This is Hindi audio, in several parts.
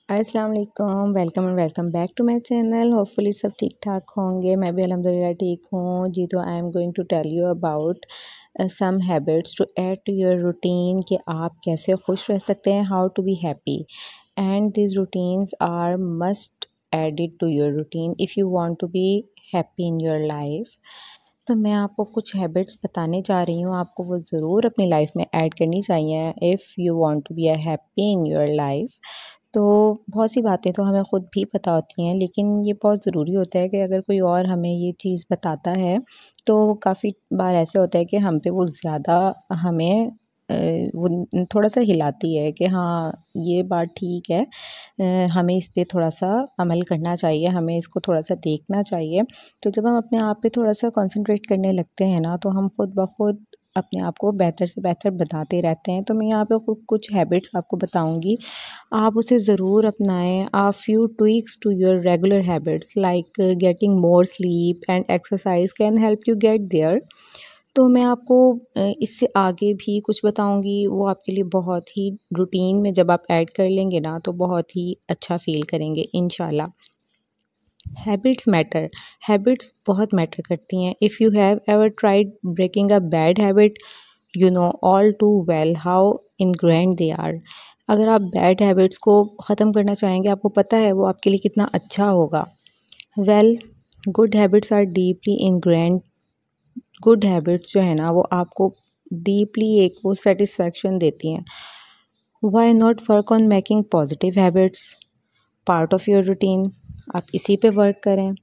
अस्सलाम वालेकुम, welcome back to my channel. Hopefully सब ठीक ठाक होंगे। मैं भी अल्हम्दुलिल्लाह ठीक हूँ जी। तो I am going to tell you about some habits to add to your routine कि आप कैसे खुश रह सकते हैं, how to be happy, and this routines are must added to your routine if you want to be happy in your life. तो मैं आपको कुछ हैबिट्स बताने जा रही हूँ, आपको वो ज़रूर अपनी लाइफ में ऐड करनी चाहिए if you want to be happy in your life. तो बहुत सी बातें तो हमें ख़ुद भी पता होती हैं, लेकिन ये बहुत ज़रूरी होता है कि अगर कोई और हमें ये चीज़ बताता है तो काफ़ी बार ऐसे होता है कि हम पे वो ज़्यादा हमें वो थोड़ा-सा हिलाती है कि हाँ, ये बात ठीक है, हमें इस पे थोड़ा-सा अमल करना चाहिए, हमें इसको थोड़ा-सा देखना चाहिए। तो जब हम अपने आप पे थोड़ा-सा कंसंट्रेट करने लगते हैं ना, तो हम खुद ब खुद अपने आप को बेहतर से बेहतर बनाते रहते हैं। तो मैं यहाँ पे कुछ हैबिट्स आपको बताऊँगी, आप उसे ज़रूर अपनाएँ। A few tweaks to your regular habits like getting more sleep and exercise can help you get there. तो मैं आपको इससे आगे भी कुछ बताऊँगी, वो आपके लिए बहुत ही रूटीन में जब आप ऐड कर लेंगे ना, तो बहुत ही अच्छा फ़ील करेंगे इंशाल्लाह। हैबिट्स मैटर, हैबिट्स बहुत मैटर करती हैं। If you have ever tried breaking a bad habit, you know all too well how ingrained they are. अगर आप बैड हैबिट्स को ख़त्म करना चाहेंगे, आपको पता है वो आपके लिए कितना अच्छा होगा। Well, good habits are deeply ingrained. Good habits जो है ना, वो आपको डीपली एक वो सेटिस्फैक्शन देती हैं। Why not work on making positive habits part of your routine. आप इसी पे वर्क करें।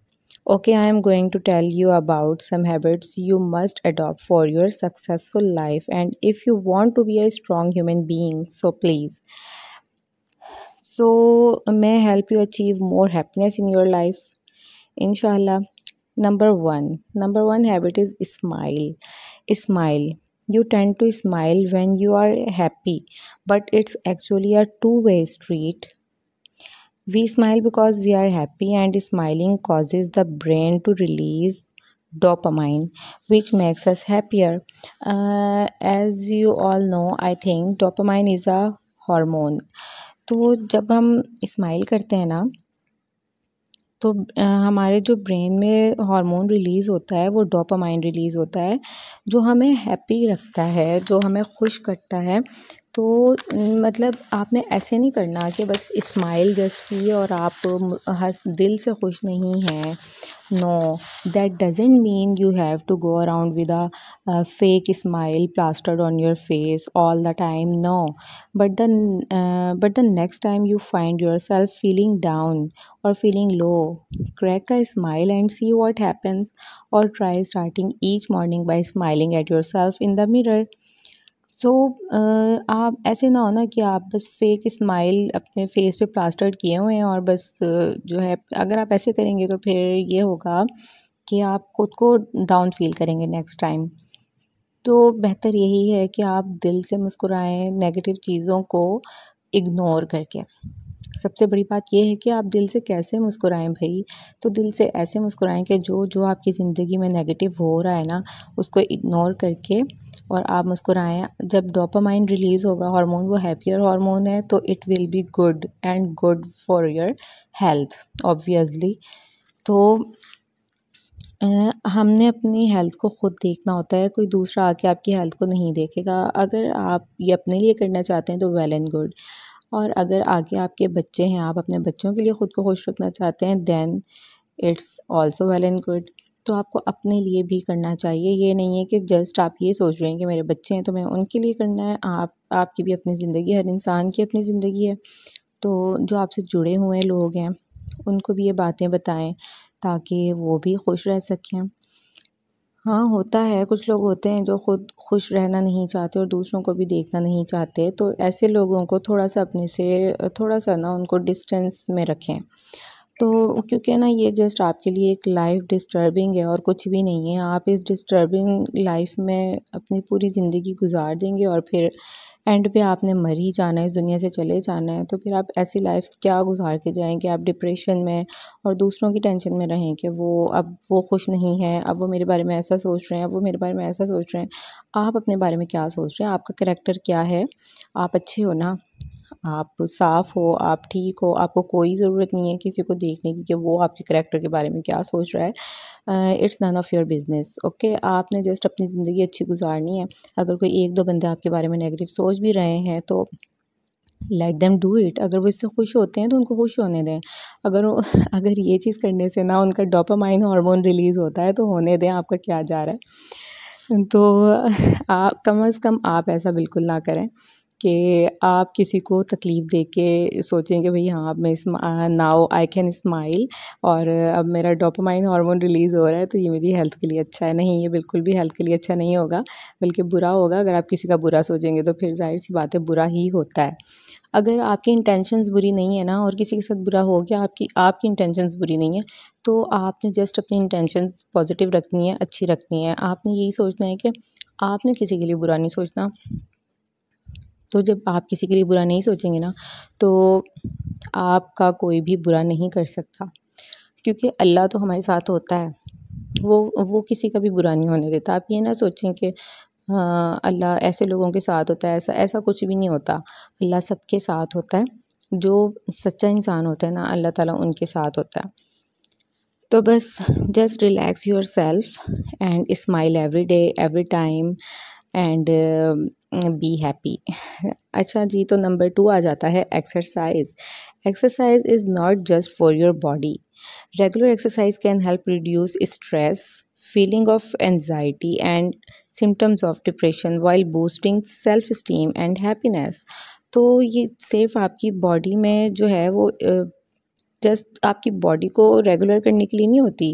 Okay, I am going to tell you about some habits you must adopt for your successful life and if you want to be a strong human being, so please may help you achieve more happiness in your life, inshallah. Number one habit is smile. You tend to smile when you are happy, but it's actually a two-way street. We smile because we are happy, and smiling causes the brain to release dopamine, which makes us happier. As you all know, I think dopamine is a hormone. तो जब हम स्माइल करते हैं ना, तो हमारे जो ब्रेन में हार्मोन रिलीज़ होता है, वो डोपामाइन रिलीज़ होता है, जो हमें हैप्पी रखता है, जो हमें खुश करता है। तो मतलब आपने ऐसे नहीं करना कि बस स्माइल जस्ट की और आप हँस दिल से खुश नहीं हैं। No, that doesn't mean you have to go around with a fake smile plastered on your face all the time. No, but the next time you find yourself feeling down or feeling low, crack a smile and see what happens, or try starting each morning by smiling at yourself in the mirror. सो आप ऐसे ना हो ना कि आप बस फेक स्माइल अपने फेस पे प्लास्टर्ड किए हुए हैं और बस जो है, अगर आप ऐसे करेंगे तो फिर ये होगा कि आप खुद को डाउन फील करेंगे नेक्स्ट टाइम। तो बेहतर यही है कि आप दिल से मुस्कुराएं, नेगेटिव चीज़ों को इग्नोर करके। सबसे बड़ी बात ये है कि आप दिल से कैसे मुस्कुराएं भाई। तो दिल से ऐसे मुस्कुराएं कि जो जो आपकी ज़िंदगी में नेगेटिव हो रहा है ना, उसको इग्नोर करके और आप मुस्कुराएं। जब डोपामाइन रिलीज़ होगा हार्मोन, वो हैप्पियर हार्मोन है, तो it will be good and good for your health obviously. तो हमने अपनी हेल्थ को खुद देखना होता है, कोई दूसरा आके आपकी हेल्थ को नहीं देखेगा। अगर आप ये अपने लिए करना चाहते हैं तो वेल एंड गुड, और अगर आगे आपके बच्चे हैं, आप अपने बच्चों के लिए ख़ुद को खुश रखना चाहते हैं, then it's also well and good. तो आपको अपने लिए भी करना चाहिए। ये नहीं है कि जस्ट आप ये सोच रहे हैं कि मेरे बच्चे हैं तो मैं उनके लिए करना है। आपकी भी अपनी ज़िंदगी, हर इंसान की अपनी ज़िंदगी है। तो जो आपसे जुड़े हुए लोग हैं, उनको भी ये बातें बताएं ताकि वो भी खुश रह सकें। हाँ, होता है, कुछ लोग होते हैं जो खुद खुश रहना नहीं चाहते और दूसरों को भी देखना नहीं चाहते। तो ऐसे लोगों को थोड़ा-सा अपने से थोड़ा-सा ना उनको डिस्टेंस में रखें। तो क्योंकि ना ये जस्ट आपके लिए एक लाइफ़ डिस्टर्बिंग है और कुछ भी नहीं है। आप इस डिस्टर्बिंग लाइफ़ में अपनी पूरी ज़िंदगी गुज़ार देंगे और फिर एंड पे आपने मर ही जाना है, इस दुनिया से चले जाना है। तो फिर आप ऐसी लाइफ़ क्या गुज़ार के जाएँगे? आप डिप्रेशन में और दूसरों की टेंशन में रहें कि अब वो खुश नहीं है, अब वो मेरे बारे में ऐसा सोच रहे हैं, अब वो मेरे बारे में ऐसा सोच रहे हैं। आप अपने बारे में क्या सोच रहे हैं? आपका करैक्टर क्या है? आप अच्छे हो ना? आप साफ़ हो, आप ठीक हो, आपको कोई ज़रूरत नहीं है किसी को देखने की कि वो आपके करैक्टर के बारे में क्या सोच रहा है। It's none of your business, okay. आपने जस्ट अपनी ज़िंदगी अच्छी गुजारनी है। अगर कोई 1-2 बंदे आपके बारे में नेगेटिव सोच भी रहे हैं तो लेट देम डू इट। अगर वो इससे खुश होते हैं तो उनको खुश होने दें। अगर वो अगर ये चीज़ करने से ना उनका डोपामाइन हार्मोन रिलीज़ होता है तो होने दें, आपका क्या जा रहा है। तो आप कम से कम आप ऐसा बिल्कुल ना करें कि आप किसी को तकलीफ़ दे के सोचें कि भई हाँ, अब मैं नाउ आई कैन स्माइल और अब मेरा डोपामाइन हार्मोन रिलीज़ हो रहा है तो ये मेरी हेल्थ के लिए अच्छा है। नहीं, ये बिल्कुल भी हेल्थ के लिए अच्छा नहीं होगा, बल्कि बुरा होगा। अगर आप किसी का बुरा सोचेंगे तो फिर ज़ाहिर-सी बात है बुरा ही होता है। अगर आपकी इंटेंशंस बुरी नहीं है ना और किसी के साथ बुरा हो गया, आपकी आपकी इंटेंशंस बुरी नहीं है, तो आपने जस्ट अपनी इंटेंशंस पॉजिटिव रखनी है, अच्छी रखनी है। आपने यही सोचना है कि आपने किसी के लिए बुरा नहीं सोचना। तो जब आप किसी के लिए बुरा नहीं सोचेंगे ना, तो आपका कोई भी बुरा नहीं कर सकता, क्योंकि अल्लाह तो हमारे साथ होता है। वो किसी का भी बुरा नहीं होने देता। आप ये ना सोचें कि हाँ, अल्लाह ऐसे लोगों के साथ होता है, ऐसा ऐसा कुछ भी नहीं होता। अल्लाह सबके साथ होता है। जो सच्चा इंसान होता है ना, अल्लाह ताला उनके साथ होता है। तो बस just relax yourself and smile every day, every time and be happy. अच्छा जी, तो नंबर 2 आ जाता है exercise. Exercise is not just for your body. Regular exercise can help reduce stress, feeling of anxiety and symptoms of depression while boosting self esteem and happiness। तो ये सिर्फ आपकी बॉडी में जो है वो जस्ट आपकी बॉडी को रेगुलर करने के लिए नहीं होती।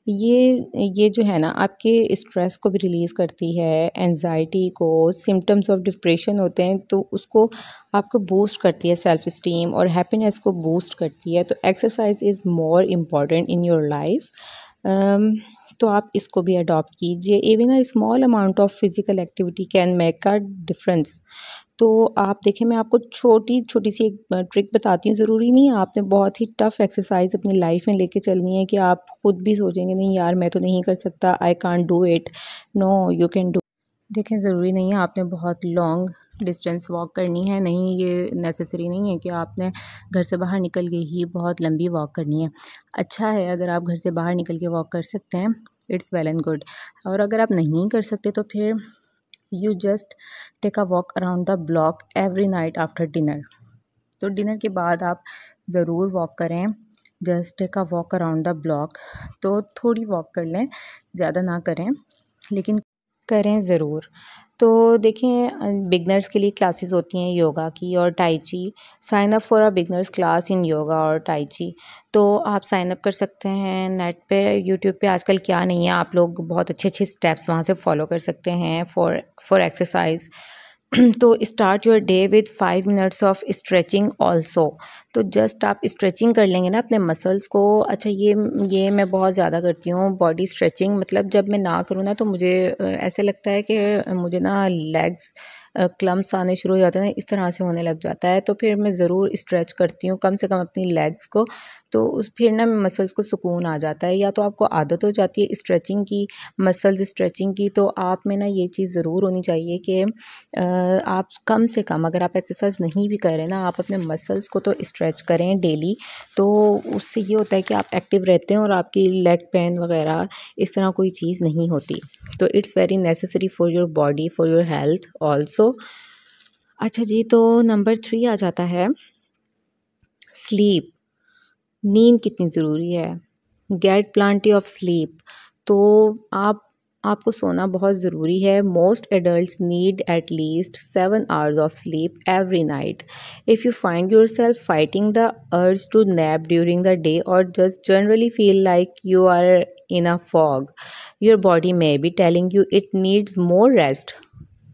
ये जो है ना आपके स्ट्रेस को भी रिलीज़ करती है, एंजाइटी को, सिम्टम्स ऑफ डिप्रेशन होते हैं तो उसको आपको बूस्ट करती है, सेल्फ इस्टीम और हैप्पीनेस को बूस्ट करती है। तो exercise is more important in your life. तो आप इसको भी अडॉप्ट कीजिए। Even a small amount of physical activity can make a difference. तो आप देखें, मैं आपको छोटी सी एक ट्रिक बताती हूँ। ज़रूरी नहीं है आपने बहुत ही टफ़ एक्सरसाइज अपनी लाइफ में लेके चलनी है कि आप खुद भी सोचेंगे नहीं यार मैं तो नहीं कर सकता, I can't do it. No, you can do. देखें, ज़रूरी नहीं है आपने बहुत लॉन्ग डिस्टेंस वॉक करनी है। नहीं, ये नेसेसरी नहीं है कि आपने घर से बाहर निकल के ही बहुत लंबी वॉक करनी है। अच्छा है अगर आप घर से बाहर निकल के वॉक कर सकते हैं, इट्स वेल एंड गुड। और अगर आप नहीं कर सकते तो फिर you just take a walk around the block every night after dinner. तो डिनर के बाद आप ज़रूर वॉक करें। Just take a walk around the block. तो थोड़ी वॉक कर लें, ज़्यादा ना करें, लेकिन करें ज़रूर। तो देखें, बिगनर्स के लिए क्लासेस होती हैं योगा की और tai chi. Sign up for a beginners class in yoga और टाई ची। तो आप साइन अप कर सकते हैं नेट पे, यूट्यूब पे आजकल क्या नहीं है, आप लोग बहुत अच्छे अच्छे स्टेप्स वहाँ से फॉलो कर सकते हैं फॉर एक्सरसाइज। तो start your day with 5 minutes of stretching also. तो जस्ट आप स्ट्रेचिंग कर लेंगे ना अपने मसल्स को। अच्छा, ये मैं बहुत ज़्यादा करती हूँ बॉडी स्ट्रेचिंग। मतलब जब मैं ना करूँ ना तो मुझे ऐसे लगता है कि मुझे ना लेग्स क्लम्प्स आने शुरू हो जाते हैं, इस तरह से होने लग जाता है। तो फिर मैं ज़रूर स्ट्रेच करती हूँ कम से कम अपनी लेग्स को। तो उस फिर ना मसल्स को सुकून आ जाता है। या तो आपको आदत हो जाती है स्ट्रेचिंग की, मसल्स स्ट्रेचिंग की, तो आप में ना ये चीज़ ज़रूर होनी चाहिए कि आप कम से कम, अगर आप एक्सरसाइज नहीं भी कर रहे ना, आप अपने मसल्स को तो स्ट्रेच करें डेली। तो उससे ये होता है कि आप एक्टिव रहते हैं और आपकी लेग पेन वगैरह इस तरह कोई चीज़ नहीं होती। तो it's very necessary for your body, for your health also. अच्छा जी, तो नंबर 3 आ जाता है स्लीप। नींद कितनी ज़रूरी है। Get plenty of sleep. तो आपको सोना बहुत ज़रूरी है। Most adults need at least 7 hours of sleep every night. If you find yourself fighting the urge to nap during the day और just generally feel like you are in a fog, your body may be telling you it needs more rest.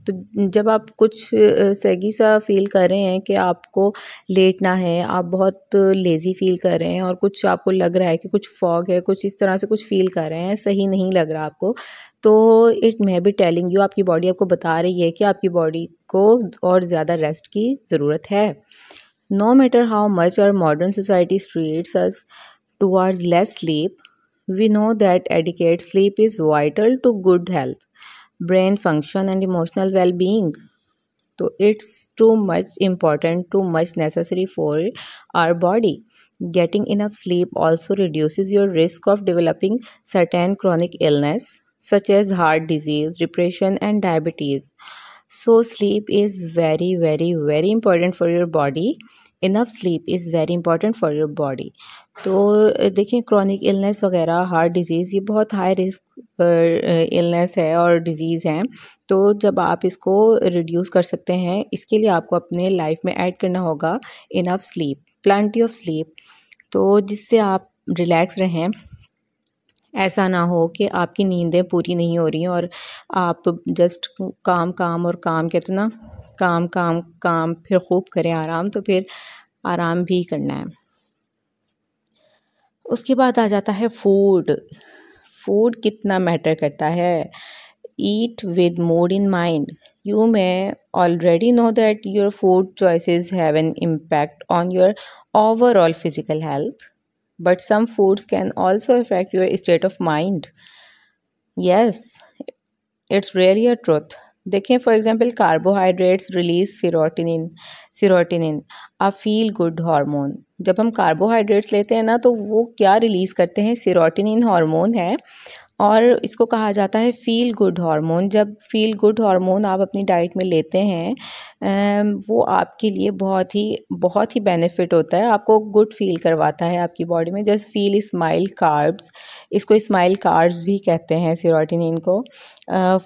तो जब आप कुछ सैगी सा फ़ील कर रहे हैं कि आपको लेटना है, आप बहुत लेज़ी फ़ील कर रहे हैं और कुछ आपको लग रहा है कि कुछ फॉग है, कुछ इस तरह से कुछ फ़ील कर रहे हैं, सही नहीं लग रहा आपको, तो it may be telling you, आपकी बॉडी आपको बता रही है कि आपकी बॉडी को और ज़्यादा रेस्ट की ज़रूरत है। No matter how much our modern society treats us towards less sleep, we know that adequate sleep is vital to good health, brain function and emotional well-being. तो it's too much important, too much necessary for our body. Getting enough sleep also reduces your risk of developing certain chronic illness such as heart disease, depression and diabetes. So sleep is very very very important for your body. Enough sleep is very important for your body. तो देखिए क्रॉनिक इलनेस वगैरह, हार्ट डिज़ीज़, ये बहुत हाई रिस्क इलनेस है और डिज़ीज़ हैं. तो जब आप इसको रिड्यूस कर सकते हैं, इसके लिए आपको अपने लाइफ में ऐड करना होगा enough sleep, plenty of sleep, तो जिससे आप रिलैक्स रहें. ऐसा ना हो कि आपकी नींदें पूरी नहीं हो रही हैं और आप जस्ट काम काम और काम, कहते ना, काम काम काम, फिर खूब करें आराम, तो फिर आराम भी करना है. उसके बाद आ जाता है फूड. फूड कितना मैटर करता है. Eat with mood in mind. You may already know that your food choices have an impact on your overall physical health, but some foods can also affect your state of mind. Yes, it's really a truth. देखें, for example carbohydrates release serotonin, a feel good hormone. जब हम कार्बोहाइड्रेट्स लेते हैं ना, तो वो क्या रिलीज़ करते हैं, सीरोटिनिन हार्मोन है, और इसको कहा जाता है फील गुड हार्मोन. जब फील गुड हार्मोन आप अपनी डाइट में लेते हैं, वो आपके लिए बहुत ही बेनिफिट होता है, आपको गुड फील करवाता है आपकी बॉडी में. जस्ट फील स्माइल कार्ब्स, इसको स्माइल कार्ब्स भी कहते हैं सीरोटिनिन को.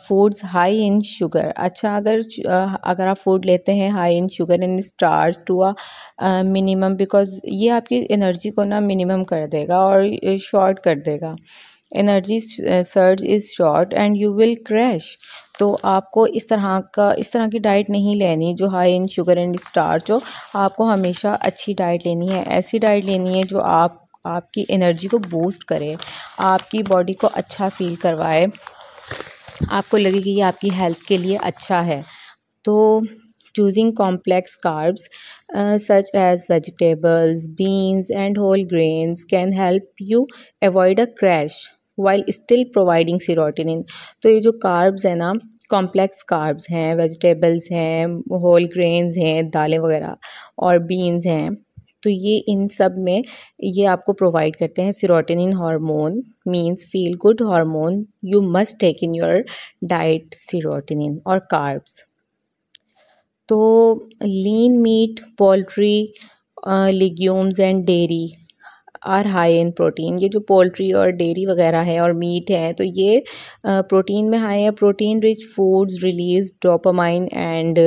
Foods high in sugar. अच्छा, अगर आप फूड लेते हैं high in sugar and starch to a minimum, because ये आपकी एनर्जी को ना मिनिमम कर देगा और शॉर्ट कर देगा. Energy surge is short and you will crash. तो आपको इस तरह की डाइट नहीं लेनी जो high in sugar and starch हो. आपको हमेशा अच्छी डाइट लेनी है, ऐसी डाइट लेनी है जो आपकी एनर्जी को बूस्ट करे, आपकी बॉडी को अच्छा फील करवाए, आपको लगे कि ये आपकी हेल्थ के लिए अच्छा है. तो choosing complex carbs such as vegetables, beans and whole grains can help you avoid a crash while still providing serotonin. तो ये जो कार्ब्स हैं ना, कॉम्प्लेक्स कार्ब्स हैं, वेजिटेबल्स हैं, होल ग्रेन्स हैं, दालें वगैरह, और बीन्स हैं, तो ये इन सब में ये आपको प्रोवाइड करते हैं serotonin hormone, means feel good hormone. You must take in your diet serotonin और कार्ब्स. तो lean meat, poultry, legumes and dairy are high in protein. ये जो पोल्ट्री और डेयरी वगैरह है और मीट है, तो ये प्रोटीन में हाई है. Protein rich foods release dopamine and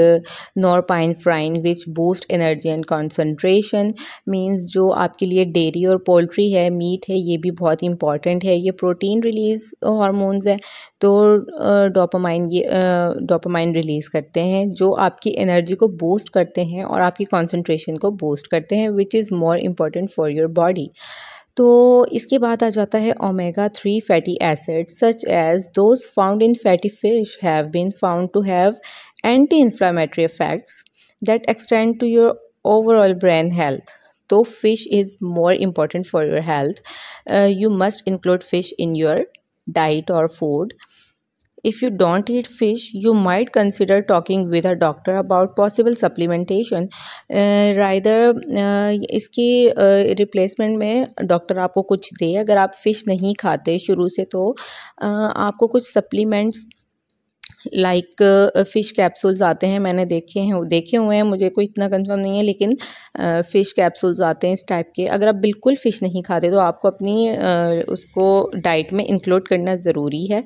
norepinephrine which boost energy and concentration. Means जो आपके लिए डेयरी और पोल्ट्री है, मीट है, ये भी बहुत इंपॉर्टेंट है. ये प्रोटीन रिलीज हार्मोन्स है, तो डोपामाइन रिलीज़ करते हैं जो आपकी एनर्जी को बूस्ट करते हैं और आपकी कंसंट्रेशन को बूस्ट करते हैं, which is more important for your body. तो इसके बाद आ जाता है omega 3 fatty acids such as those found in fatty fish have been found to have anti inflammatory effects that extend to your overall brain health. तो fish is more important for your health. You must include fish in your diet or food. If you don't eat fish, you might consider talking with a doctor about possible supplementation. Rather इसके रिप्लेसमेंट में डॉक्टर आपको कुछ दे. अगर आप फ़िश नहीं खाते शुरू से, तो आपको कुछ सप्लीमेंट्स लाइक फ़िश कैप्सूल्स आते हैं, मैंने देखे हुए हैं, मुझे कोई इतना कंफर्म नहीं है, लेकिन फ़िश कैप्सूल्स आते हैं इस टाइप के. अगर आप बिल्कुल फ़िश नहीं खाते, तो आपको अपनी उसको डाइट में इंक्लूड करना ज़रूरी है,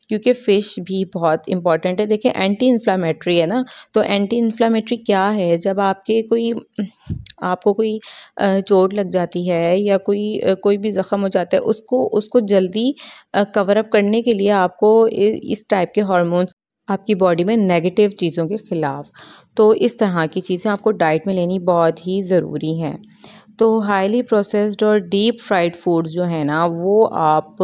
क्योंकि फ़िश भी बहुत इंपॉर्टेंट है. देखिए, एंटी इन्फ्लामेटरी है ना, तो एंटी इन्फ्लामेटरी क्या है, जब आपको कोई चोट लग जाती है या कोई भी ज़ख़म हो जाता है, उसको जल्दी कवर अप करने के लिए आपको इस टाइप के हार्मोन्स आपकी बॉडी में नेगेटिव चीज़ों के ख़िलाफ़, तो इस तरह की चीज़ें आपको डाइट में लेनी बहुत ही ज़रूरी हैं. तो हाईली प्रोसेस्ड और डीप फ्राइड फूड्स जो है ना, वो आप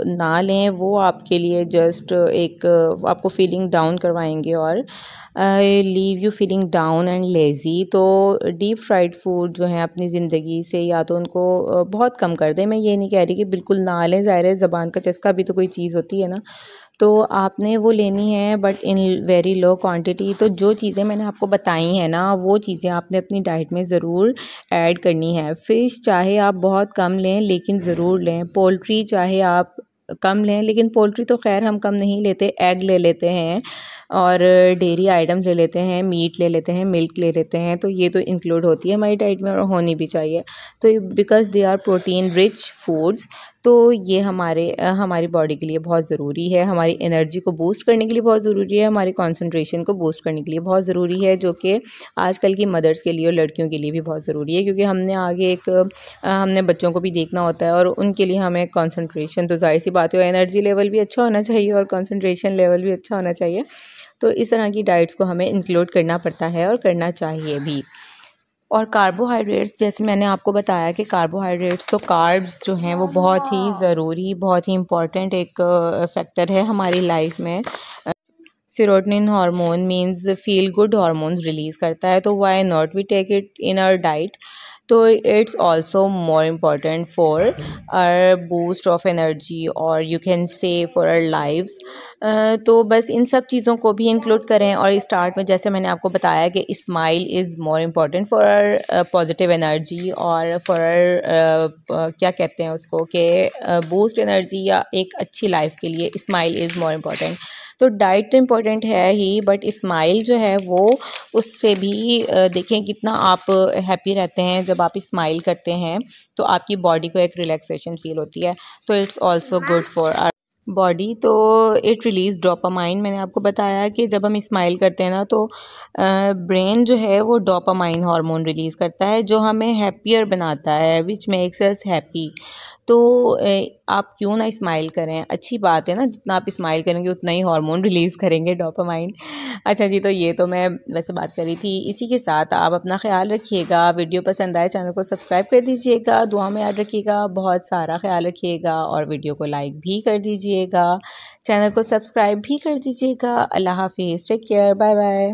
ना लें. वो आपके लिए जस्ट एक आपको फीलिंग डाउन करवाएंगे और leave you feeling down and lazy. तो डीप फ्राइड फूड जो है अपनी ज़िंदगी से या तो उनको बहुत कम कर दें। मैं ये नहीं कह रही कि बिल्कुल ना लें, ज़ाहिर है ज़बान का चस्का भी तो कोई चीज़ होती है ना, तो आपने वो लेनी है but in very low quantity. तो जो चीज़ें मैंने आपको बताई हैं ना, वो चीज़ें आपने अपनी डाइट में ज़रूर ऐड करनी है। फ़िश चाहे आप बहुत कम लें लेकिन ज़रूर लें। पोल्ट्री चाहे आप कम लें, लेकिन पोल्ट्री तो खैर हम कम नहीं लेते, एग ले लेते हैं और डेयरी आइटम्स ले लेते हैं, मीट ले लेते हैं, मिल्क ले लेते हैं। तो ये तो इंक्लूड होती है हमारी डाइट में और होनी भी चाहिए। तो because they are protein rich foods, तो ये हमारी बॉडी के लिए बहुत ज़रूरी है, हमारी एनर्जी को बूस्ट करने के लिए बहुत ज़रूरी है, हमारी कंसंट्रेशन को बूस्ट करने के लिए बहुत ज़रूरी है, जो कि आजकल की मदर्स के लिए और लड़कियों के लिए भी बहुत ज़रूरी है, क्योंकि हमने बच्चों को भी देखना होता है और उनके लिए हमें कंसंट्रेशन, तो ज़ाहिर सी बात है एनर्जी लेवल भी अच्छा होना चाहिए और कंसंट्रेशन लेवल भी अच्छा होना चाहिए। तो इस तरह की डाइट्स को हमें इंक्लूड करना पड़ता है और करना चाहिए भी। और कार्बोहाइड्रेट्स, जैसे मैंने आपको बताया कि कार्बोहाइड्रेट्स, तो कार्ब्स जो हैं वो बहुत ही ज़रूरी, बहुत ही इम्पॉर्टेंट एक फैक्टर है हमारी लाइफ में। Serotonin hormone means feel good hormones release करता है, तो why not we take it in our diet. तो it's also more important for our boost of energy और you can say for our lives. तो बस इन सब चीज़ों को भी इंक्लूड करें। और स्टार्ट में जैसे मैंने आपको बताया कि smile is more important for our positive energy और फॉर आवर क्या कहते हैं उसको कि बूस्ट एनर्जी या एक अच्छी लाइफ के लिए स्माइल इज़ मोर इम्पॉर्टेंट। तो डाइट तो इम्पॉर्टेंट है ही, बट स्माइल जो है वो उससे भी देखें कितना आप हैप्पी रहते हैं जब आप स्माइल करते हैं, तो आपकी बॉडी को एक रिलैक्सेशन फील होती है। तो it's also good for our body. तो इट रिलीज़ डोपामाइन। मैंने आपको बताया कि जब हम स्माइल करते हैं ना, तो ब्रेन जो है वो डोपामाइन हार्मोन रिलीज़ करता है, जो हमें हैप्पियर बनाता है, विच मेक्स अस हैप्पी। तो आप क्यों ना स्माइल करें, अच्छी बात है ना, जितना आप स्माइल करेंगे उतना ही हार्मोन रिलीज़ करेंगे, डोपामाइन। अच्छा जी, तो ये तो मैं वैसे बात कर रही थी। इसी के साथ आप अपना ख्याल रखिएगा, वीडियो पसंद आए चैनल को सब्सक्राइब कर दीजिएगा, दुआ में याद रखिएगा, बहुत सारा ख्याल रखिएगा और वीडियो को लाइक भी कर दीजिएगा, चैनल को सब्सक्राइब भी कर दीजिएगा। अल्लाह हाफिज़, टेक केयर, बाय बाय।